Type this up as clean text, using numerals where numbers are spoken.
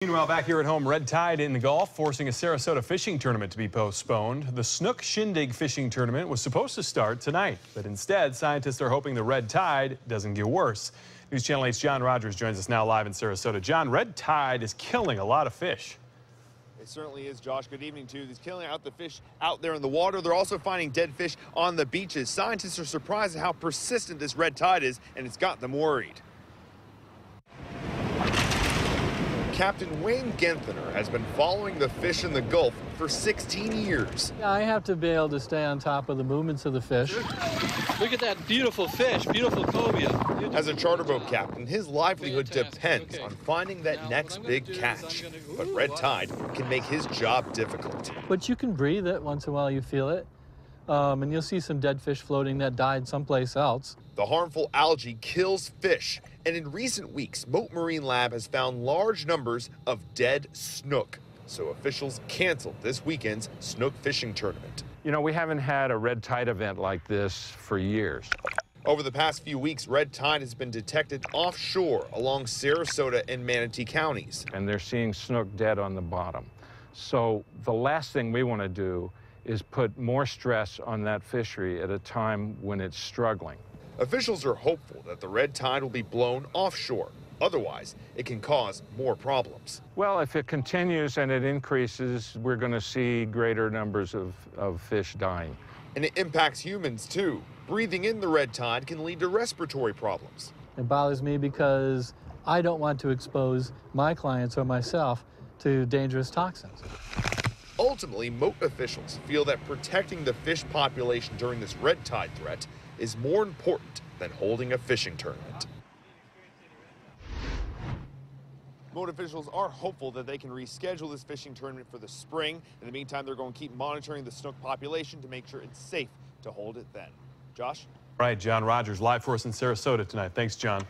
Meanwhile, back here at home, red tide in the Gulf forcing a Sarasota fishing tournament to be postponed. The Snook Shindig fishing tournament was supposed to start tonight, but instead, scientists are hoping the red tide doesn't get worse. News Channel 8's John Rogers joins us now live in Sarasota. John, red tide is killing a lot of fish. It certainly is, Josh. Good evening to you. He's killing out the fish out there in the water. They're also finding dead fish on the beaches. Scientists are surprised at how persistent this red tide is, and it's got them worried. Captain Wayne Genther has been following the fish in the Gulf for 16 years. I have to be able to stay on top of the movements of the fish. Look at that beautiful fish, beautiful cobia. As a charter boat captain, his livelihood depends on finding that next big catch. But red tide can make his job difficult. But you can breathe it once in a while, you feel it. And you'll see some dead fish floating that died someplace else. The harmful algae kills fish, and in recent weeks, Mote Marine Lab has found large numbers of dead snook. So officials canceled this weekend's snook fishing tournament. You know, we haven't had a red tide event like this for years. Over the past few weeks, red tide has been detected offshore along Sarasota and Manatee counties. And they're seeing snook dead on the bottom. So the last thing we want to do is put more stress on that fishery at a time when it's struggling. Officials are hopeful that the red tide will be blown offshore. Otherwise, it can cause more problems. Well, if it continues and it increases, we're going to see greater numbers of fish dying. And it impacts humans, too. Breathing in the red tide can lead to respiratory problems. It bothers me because I don't want to expose my clients or myself to dangerous toxins. Ultimately, Mote officials feel that protecting the fish population during this red tide threat is more important than holding a fishing tournament. Mote officials are hopeful that they can reschedule this fishing tournament for the spring. In the meantime, they're going to keep monitoring the snook population to make sure it's safe to hold it then. Josh? All right, John Rogers live for us in Sarasota tonight. Thanks, John.